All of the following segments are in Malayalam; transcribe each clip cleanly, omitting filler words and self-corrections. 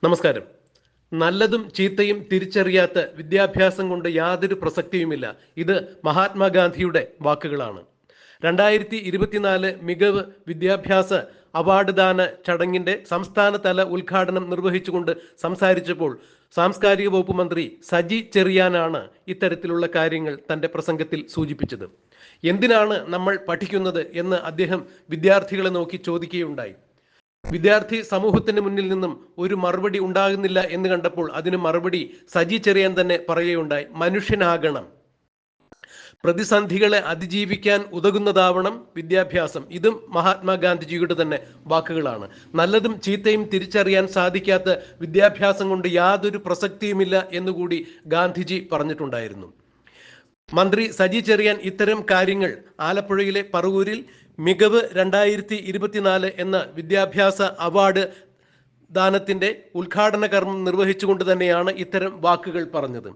നമസ്കാരം. നല്ലതും ചീത്തയും തിരിച്ചറിയാത്ത വിദ്യാഭ്യാസം കൊണ്ട് യാതൊരു പ്രസക്തിയുമില്ല. ഇത് മഹാത്മാഗാന്ധിയുടെ വാക്കുകളാണ്. 2024 മികവ് വിദ്യാഭ്യാസ അവാർഡ് ദാന ചടങ്ങിന്റെ സംസ്ഥാനതല ഉദ്ഘാടനം നിർവഹിച്ചുകൊണ്ട് സംസാരിച്ചപ്പോൾ സാംസ്കാരിക വകുപ്പ് മന്ത്രി സജി ചെറിയാനാണ് ഇത്തരത്തിലുള്ള കാര്യങ്ങൾ തന്റെ പ്രസംഗത്തിൽ സൂചിപ്പിച്ചത്. എന്തിനാണ് നമ്മൾ പഠിക്കുന്നത് എന്ന് അദ്ദേഹം വിദ്യാർത്ഥികളെ നോക്കി ചോദിക്കുകയുണ്ടായി. വിദ്യാർത്ഥി സമൂഹത്തിന് മുന്നിൽ നിന്നും ഒരു മറുപടി ഉണ്ടാകുന്നില്ല എന്ന് കണ്ടപ്പോൾ അതിന് മറുപടി സജി ചെറിയാൻ തന്നെ പറയുകയുണ്ടായി. മനുഷ്യനാകണം, പ്രതിസന്ധികളെ അതിജീവിക്കാൻ ഉതകുന്നതാവണം വിദ്യാഭ്യാസം. ഇതും മഹാത്മാഗാന്ധിജിയുടെ തന്നെ വാക്കുകളാണ്. നല്ലതും ചീത്തയും തിരിച്ചറിയാൻ സാധിക്കാത്ത വിദ്യാഭ്യാസം കൊണ്ട് യാതൊരു പ്രസക്തിയുമില്ല എന്നുകൂടി ഗാന്ധിജി പറഞ്ഞിട്ടുണ്ടായിരുന്നു. മന്ത്രി സജി ചെറിയാൻ ഇത്തരം കാര്യങ്ങൾ ആലപ്പുഴയിലെ പറവൂരിൽ മികവ് 2024 എന്ന വിദ്യാഭ്യാസ അവാർഡ് ദാനത്തിന്റെ ഉദ്ഘാടന കർമ്മം നിർവഹിച്ചുകൊണ്ട് തന്നെയാണ് ഇത്തരം വാക്കുകൾ പറഞ്ഞത്.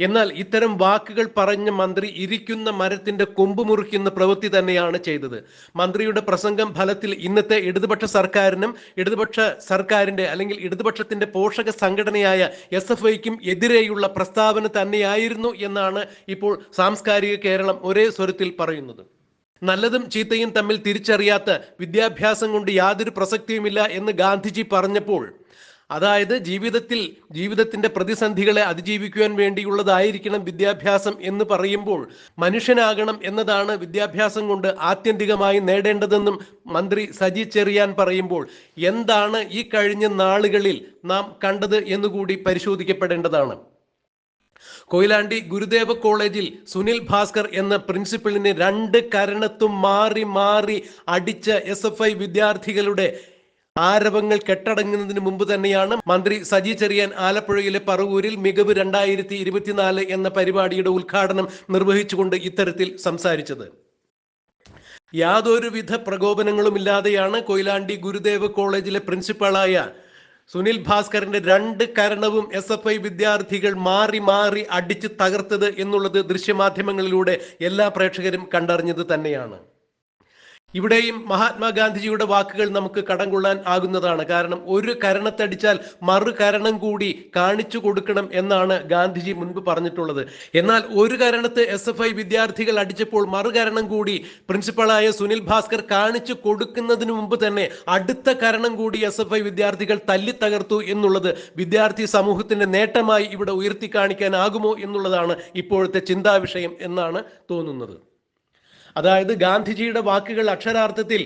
എന്നാൽ ഇത്തരം വാക്കുകൾ പറഞ്ഞ മന്ത്രി ഇരിക്കുന്ന മരത്തിന്റെ കൊമ്പ് മുറിക്കുന്ന പ്രവൃത്തി തന്നെയാണ് ചെയ്തത്. മന്ത്രിയുടെ പ്രസംഗം ഫലത്തിൽ ഇന്നത്തെ ഇടതുപക്ഷ സർക്കാരിനും ഇടതുപക്ഷ സർക്കാരിന്റെ അല്ലെങ്കിൽ ഇടതുപക്ഷത്തിന്റെ പോഷക സംഘടനയായ SFIക്കും എതിരെയുള്ള പ്രസ്താവന തന്നെയായിരുന്നു എന്നാണ് ഇപ്പോൾ സാംസ്കാരിക കേരളം ഒരേ സ്വരത്തിൽ പറയുന്നത്. നല്ലതും ചീത്തയും തമ്മിൽ തിരിച്ചറിയാത്ത വിദ്യാഭ്യാസം കൊണ്ട് യാതൊരു പ്രസക്തിയുമില്ല എന്ന് ഗാന്ധിജി പറഞ്ഞപ്പോൾ, അതായത് ജീവിതത്തിന്റെ പ്രതിസന്ധികളെ അതിജീവിക്കുവാൻ വേണ്ടിയുള്ളതായിരിക്കണം വിദ്യാഭ്യാസം എന്ന് പറയുമ്പോൾ, മനുഷ്യനാകണം എന്നതാണ് വിദ്യാഭ്യാസം കൊണ്ട് ആത്യന്തികമായി നേടേണ്ടതെന്നും മന്ത്രി സജി ചെറിയാൻ പറയുമ്പോൾ, എന്താണ് ഈ കഴിഞ്ഞ നാളുകളിൽ നാം കണ്ടത് എന്നുകൂടി പരിശോധിക്കപ്പെടേണ്ടതാണ്. കൊയിലാണ്ടി ഗുരുദേവ കോളേജിൽ സുനിൽ ഭാസ്കർ എന്ന പ്രിൻസിപ്പലിനെ 2 കരണത്തും മാറി മാറി അടിച്ച SFI വിദ്യാർത്ഥികളുടെ ആരവങ്ങൾ കെട്ടടങ്ങുന്നതിന് മുമ്പ് തന്നെയാണ് മന്ത്രി സജി ചെറിയാൻ ആലപ്പുഴയിലെ പറവൂരിൽ മികവ് 2024 എന്ന പരിപാടിയുടെ ഉദ്ഘാടനം നിർവഹിച്ചുകൊണ്ട് ഇത്തരത്തിൽ സംസാരിച്ചത്. യാതൊരുവിധ പ്രകോപനങ്ങളുമില്ലാതെയാണ് കൊയിലാണ്ടി ഗുരുദേവ കോളേജിലെ പ്രിൻസിപ്പളായ സുനിൽ ഭാസ്കറിന്റെ 2 കരണവും SFI വിദ്യാർത്ഥികൾ മാറി മാറി അടിച്ച് തകർത്തത് എന്നുള്ളത് ദൃശ്യമാധ്യമങ്ങളിലൂടെ എല്ലാ പ്രേക്ഷകരും കണ്ടറിഞ്ഞത് തന്നെയാണ്. ഇവിടെയും മഹാത്മാഗാന്ധിജിയുടെ വാക്കുകൾ നമുക്ക് കടം കൊള്ളാൻ ആകുന്നതാണ്. കാരണം ഒരു കരണത്തടിച്ചാൽ മറു കരണം കൂടി കാണിച്ചു കൊടുക്കണം എന്നാണ് ഗാന്ധിജി മുൻപ് പറഞ്ഞിട്ടുള്ളത്. എന്നാൽ ഒരു കരണത്ത് SFI വിദ്യാർത്ഥികൾ അടിച്ചപ്പോൾ മറുകരണം കൂടി പ്രിൻസിപ്പളായ സുനിൽ ഭാസ്കർ കാണിച്ചു കൊടുക്കുന്നതിന് മുമ്പ് തന്നെ അടുത്ത കരണം കൂടി SFI വിദ്യാർത്ഥികൾ തല്ലി തകർത്തു എന്നുള്ളത് വിദ്യാർത്ഥി സമൂഹത്തിന്റെ നേട്ടമായി ഇവിടെ ഉയർത്തി കാണിക്കാനാകുമോ എന്നുള്ളതാണ് ഇപ്പോഴത്തെ ചിന്താവിഷയം എന്നാണ് തോന്നുന്നത്. അതായത് ഗാന്ധിജിയുടെ വാക്കുകൾ അക്ഷരാർത്ഥത്തിൽ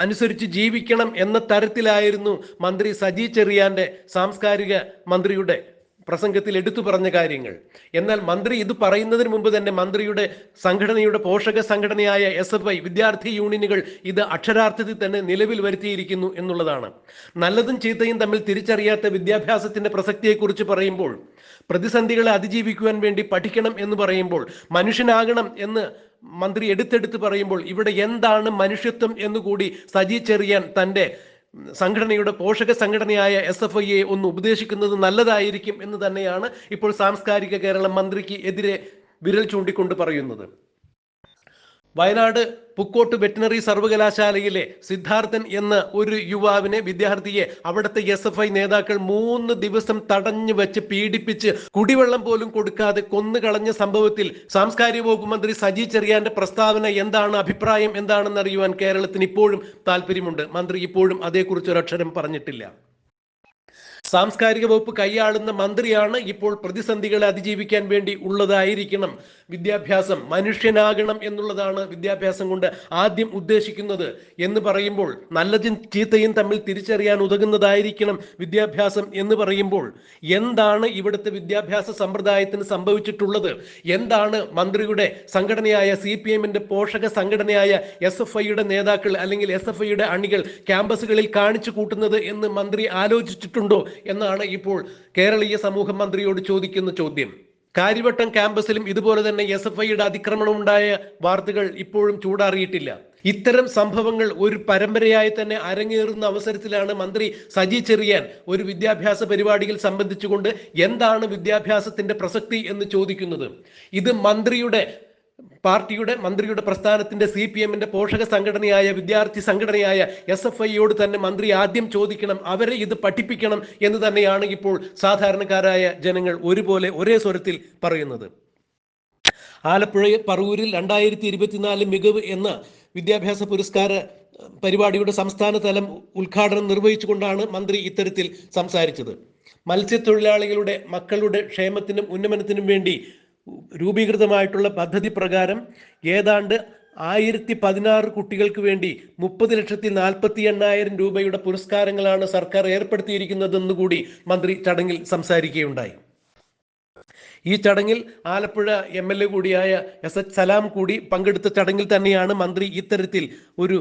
അനുസരിച്ച് ജീവിക്കണം എന്ന തരത്തിലായിരുന്നു മന്ത്രി സജി ചെറിയാന്റെ സാംസ്കാരിക മന്ത്രിയുടെ പ്രസംഗത്തിൽ എടുത്തു പറഞ്ഞ കാര്യങ്ങൾ. എന്നാൽ മന്ത്രി ഇത് പറയുന്നതിന് മുമ്പ് തന്നെ മന്ത്രിയുടെ സംഘടനയുടെ പോഷക സംഘടനയായ SFI വിദ്യാർത്ഥി യൂണിയനുകൾ ഇത് അക്ഷരാർത്ഥത്തിൽ തന്നെ നിലവിൽ വരുത്തിയിരിക്കുന്നു എന്നുള്ളതാണ്. നല്ലതും ചീത്തയും തമ്മിൽ തിരിച്ചറിയാത്ത വിദ്യാഭ്യാസത്തിന്റെ പ്രസക്തിയെക്കുറിച്ച് പറയുമ്പോൾ, പ്രതിസന്ധികളെ അതിജീവിക്കുവാൻ വേണ്ടി പഠിക്കണം എന്ന് പറയുമ്പോൾ, മനുഷ്യനാകണം എന്ന് മന്ത്രി എടുത്തെടുത്ത് പറയുമ്പോൾ, ഇവിടെ എന്താണ് മനുഷ്യത്വം എന്നുകൂടി സജി ചെറിയാൻ തൻ്റെ സംഘടനയുടെ പോഷക സംഘടനയായ SFIയെ ഒന്ന് ഉപദേശിക്കുന്നത് നല്ലതായിരിക്കും എന്ന് തന്നെയാണ് ഇപ്പോൾ സാംസ്കാരിക കേരളം മന്ത്രിക്ക് എതിരെ വിരൽ ചൂണ്ടിക്കൊണ്ട് പറയുന്നത്. വയനാട് പുക്കോട്ട് വെറ്റിനറി സർവകലാശാലയിലെ സിദ്ധാർത്ഥൻ എന്ന ഒരു വിദ്യാർത്ഥിയെ അവിടുത്തെ SFI നേതാക്കൾ 3 ദിവസം തടഞ്ഞു വെച്ച് പീഡിപ്പിച്ച് കുടിവെള്ളം പോലും കൊടുക്കാതെ കൊന്നുകളഞ്ഞ സംഭവത്തിൽ സാംസ്കാരിക വകുപ്പ് മന്ത്രി സജി ചെറിയാന്റെ പ്രസ്താവന എന്താണ്, അഭിപ്രായം എന്താണെന്ന് അറിയുവാൻ കേരളത്തിന് ഇപ്പോഴും താല്പര്യമുണ്ട്. മന്ത്രി ഇപ്പോഴും അതേക്കുറിച്ച് ഒരക്ഷരം പറഞ്ഞിട്ടില്ല. സാംസ്കാരിക വകുപ്പ് കൈയാളുന്ന മന്ത്രിയാണ് ഇപ്പോൾ പ്രതിസന്ധികളെ അതിജീവിക്കാൻ വേണ്ടി ഉള്ളതായിരിക്കണം വിദ്യാഭ്യാസം, മനുഷ്യനാകണം എന്നുള്ളതാണ് വിദ്യാഭ്യാസം കൊണ്ട് ആദ്യം ഉദ്ദേശിക്കുന്നത് എന്ന് പറയുമ്പോൾ, നല്ലതും ചീത്തയും തമ്മിൽ തിരിച്ചറിയാൻ ഉതകുന്നതായിരിക്കണം വിദ്യാഭ്യാസം എന്ന് പറയുമ്പോൾ, എന്താണ് ഇവിടുത്തെ വിദ്യാഭ്യാസ സമ്പ്രദായത്തിന് സംഭവിച്ചിട്ടുള്ളത്? എന്താണ് മന്ത്രിയുടെ സംഘടനയായ CPMന്റെ പോഷക സംഘടനയായ SFIയുടെ നേതാക്കൾ അല്ലെങ്കിൽ SFIയുടെ അണികൾ ക്യാമ്പസുകളിൽ കാണിച്ചു കൂട്ടുന്നത് എന്ന് മന്ത്രി ആലോചിച്ചിട്ടുണ്ടോ എന്നാണ് ഇപ്പോൾ കേരളീയ സമൂഹം മന്ത്രിയോട് ചോദിക്കുന്ന ചോദ്യം. കാര്യവട്ടം ക്യാമ്പസിലും ഇതുപോലെ തന്നെ SFIയുടെ അതിക്രമണം ഉണ്ടായ വാർത്തകൾ ഇപ്പോഴും ചൂടാറിയിട്ടില്ല. ഇത്തരം സംഭവങ്ങൾ ഒരു പരമ്പരയായി തന്നെ അരങ്ങേറുന്ന അവസരത്തിലാണ് മന്ത്രി സജി ചെറിയാൻ ഒരു വിദ്യാഭ്യാസ പരിപാടിയിൽ സംബന്ധിച്ചുകൊണ്ട് എന്താണ് വിദ്യാഭ്യാസത്തിന്റെ പ്രസക്തി എന്ന് ചോദിക്കുന്നത്. ഇത് മന്ത്രിയുടെ പാർട്ടിയുടെ മന്ത്രിയുടെ പ്രസ്ഥാനത്തിന്റെ CPM-ന്റെ പോഷക സംഘടനയായ വിദ്യാർത്ഥി സംഘടനയായ SFIയോട് തന്നെ മന്ത്രി ആദ്യം ചോദിക്കണം, അവരെ ഇത് പഠിപ്പിക്കണം എന്ന് തന്നെയാണ് ഇപ്പോൾ സാധാരണക്കാരായ ജനങ്ങൾ ഒരുപോലെ ഒരേ സ്വരത്തിൽ പറയുന്നത്. ആലപ്പുഴ പറവൂരിൽ 2024 മികവ് എന്ന വിദ്യാഭ്യാസ പുരസ്കാര പരിപാടിയുടെ സംസ്ഥാന തലം ഉദ്ഘാടനം നിർവഹിച്ചുകൊണ്ടാണ് മന്ത്രി ഇത്തരത്തിൽ സംസാരിച്ചത്. മത്സ്യത്തൊഴിലാളികളുടെ മക്കളുടെ ക്ഷേമത്തിനും ഉന്നമനത്തിനും വേണ്ടി രൂപീകൃതമായിട്ടുള്ള പദ്ധതി പ്രകാരം ഏതാണ്ട് 1016 കുട്ടികൾക്ക് വേണ്ടി 30,48,000 രൂപയുടെ പുരസ്കാരങ്ങളാണ് സർക്കാർ ഏർപ്പെടുത്തിയിരിക്കുന്നതെന്ന് കൂടി മന്ത്രി ചടങ്ങിൽ സംസാരിക്കുകയുണ്ടായി. ഈ ചടങ്ങിൽ ആലപ്പുഴ MLA കൂടിയായ SH സലാം കൂടി പങ്കെടുത്ത ചടങ്ങിൽ തന്നെയാണ് മന്ത്രി ഇത്തരത്തിൽ ഒരു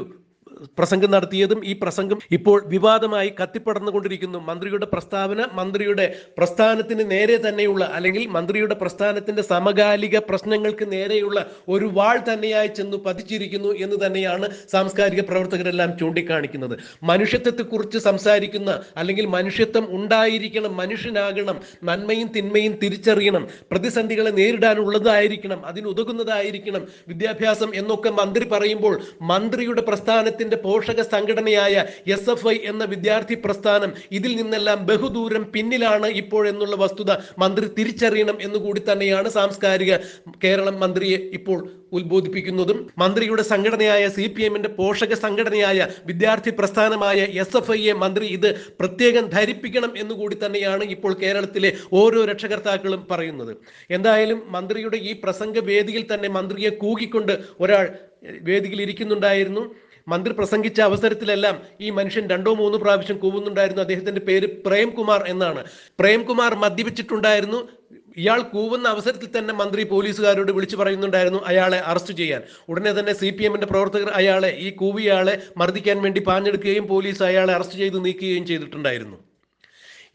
പ്രസംഗം നടത്തിയതും ഈ പ്രസംഗം ഇപ്പോൾ വിവാദമായി കത്തിപ്പടർന്നുകൊണ്ടിരിക്കുന്നു. മന്ത്രിയുടെ പ്രസ്താവന മന്ത്രിയുടെ പ്രസ്ഥാനത്തിന് നേരെ തന്നെയുള്ള അല്ലെങ്കിൽ മന്ത്രിയുടെ പ്രസ്ഥാനത്തിന്റെ സമകാലിക പ്രശ്നങ്ങൾക്ക് നേരെയുള്ള ഒരു വാൾ തന്നെയായി ചെന്നു പതിച്ചിരിക്കുന്നു എന്ന് തന്നെയാണ് സാംസ്കാരിക പ്രവർത്തകരെല്ലാം ചൂണ്ടിക്കാണിക്കുന്നത്. മനുഷ്യത്വത്തെക്കുറിച്ച് സംസാരിക്കുന്ന അല്ലെങ്കിൽ മനുഷ്യത്വം ഉണ്ടായിരിക്കണം, മനുഷ്യനാകണം, നന്മയും തിന്മയും തിരിച്ചറിയണം, പ്രതിസന്ധികളെ നേരിടാനുള്ളതായിരിക്കണം, അതിനുതകുന്നതായിരിക്കണം വിദ്യാഭ്യാസം എന്നൊക്കെ മന്ത്രി പറയുമ്പോൾ മന്ത്രിയുടെ പ്രസ്ഥാനത്തിന്റെ പോഷക സംഘടനയായ SFI എന്ന വിദ്യാർത്ഥി പ്രസ്ഥാനം ഇതിൽ നിന്നെല്ലാം ബഹുദൂരം പിന്നിലാണ് ഇപ്പോഴെന്നുള്ള വസ്തുത മന്ത്രി തിരിച്ചറിയണം എന്നുകൂടി തന്നെയാണ് സാംസ്കാരിക കേരളം മന്ത്രിയെ ഇപ്പോൾ ഉത്ബോധിപ്പിക്കുന്നതും. മന്ത്രിയുടെ സംഘടനയായ CPM-ന്റെ പോഷക സംഘടനയായ വിദ്യാർത്ഥി പ്രസ്ഥാനമായ SFIയെ മന്ത്രി ഇത് പ്രത്യേകം ധരിപ്പിക്കണം എന്നുകൂടി തന്നെയാണ് ഇപ്പോൾ കേരളത്തിലെ ഓരോ രക്ഷകർത്താക്കളും പറയുന്നത്. എന്തായാലും മന്ത്രിയുടെ ഈ പ്രസംഗ വേദിയിൽ തന്നെ മന്ത്രിയെ കൂകിക്കൊണ്ട് ഒരാൾ വേദിയിൽ ഇരിക്കുന്നുണ്ടായിരുന്നു. മന്ത്രി പ്രസംഗിച്ച അവസരത്തിലെല്ലാം ഈ മനുഷ്യൻ 2-3 പ്രാവശ്യം കൂവുന്നുണ്ടായിരുന്നു. അദ്ദേഹത്തിന്റെ പേര് പ്രേംകുമാർ എന്നാണ്. പ്രേംകുമാർ മദ്യപിച്ചിട്ടുണ്ടായിരുന്നു. ഇയാൾ കൂവുന്ന അവസരത്തിൽ തന്നെ മന്ത്രി പോലീസുകാരോട് വിളിച്ചു പറയുന്നുണ്ടായിരുന്നു അയാളെ അറസ്റ്റ് ചെയ്യാൻ. ഉടനെ തന്നെ CPM-ന്റെ പ്രവർത്തകർ ഈ കൂവിയയാളെ മർദ്ദിക്കാൻ വേണ്ടി പാഞ്ഞെടുക്കുകയും പോലീസ് അയാളെ അറസ്റ്റ് ചെയ്ത് നീക്കുകയും ചെയ്തിട്ടുണ്ടായിരുന്നു.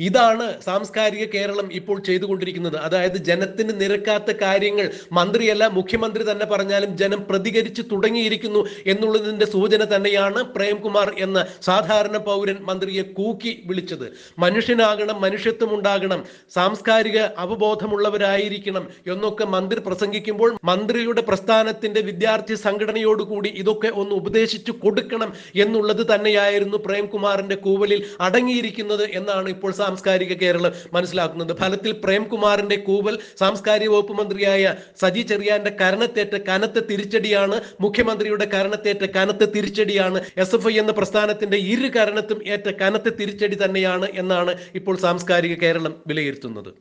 ഇതാണ് സാംസ്കാരിക കേരളം ഇപ്പോൾ ചെയ്തുകൊണ്ടിരിക്കുന്നത്. അതായത് ജനത്തിന് നിരക്കാത്ത കാര്യങ്ങൾ മന്ത്രിയല്ല മുഖ്യമന്ത്രി തന്നെ പറഞ്ഞാലും ജനം പ്രതികരിച്ച് തുടങ്ങിയിരിക്കുന്നു എന്നുള്ളതിന്റെ സൂചന തന്നെയാണ് പ്രേംകുമാർ എന്ന സാധാരണ പൗരൻ മന്ത്രിയെ കൂക്കി വിളിച്ചത്. മനുഷ്യനാകണം, മനുഷ്യത്വം ഉണ്ടാകണം, സാംസ്കാരിക അവബോധമുള്ളവരായിരിക്കണം എന്നൊക്കെ മന്ത്രി പ്രസംഗിക്കുമ്പോൾ മന്ത്രിയുടെ പ്രസ്ഥാനത്തിന്റെ വിദ്യാർത്ഥി സംഘടനയോടുകൂടി ഇതൊക്കെ ഒന്ന് ഉപദേശിച്ചു കൊടുക്കണം എന്നുള്ളത് തന്നെയായിരുന്നു പ്രേംകുമാറിന്റെ കൂവലിൽ അടങ്ങിയിരിക്കുന്നത് എന്നാണ് ഇപ്പോൾ സാംസ്കാരിക കേരളം മനസ്സിലാക്കുന്നത്. ഫലത്തിൽ പ്രേംകുമാറിന്റെ കൂവൽ സാംസ്കാരിക വകുപ്പ് മന്ത്രിയായ സജി ചെറിയാന്റെ കരണത്തേറ്റ കനത്ത തിരിച്ചടിയാണ്. മുഖ്യമന്ത്രിയുടെ കരണത്തേറ്റ കനത്ത തിരിച്ചടിയാണ്. SFI എന്ന പ്രസ്ഥാനത്തിന്റെ ഇരു കരണത്തും ഏറ്റ കനത്ത തിരിച്ചടി തന്നെയാണ് എന്നാണ് ഇപ്പോൾ സാംസ്കാരിക കേരളം വിലയിരുത്തുന്നത്.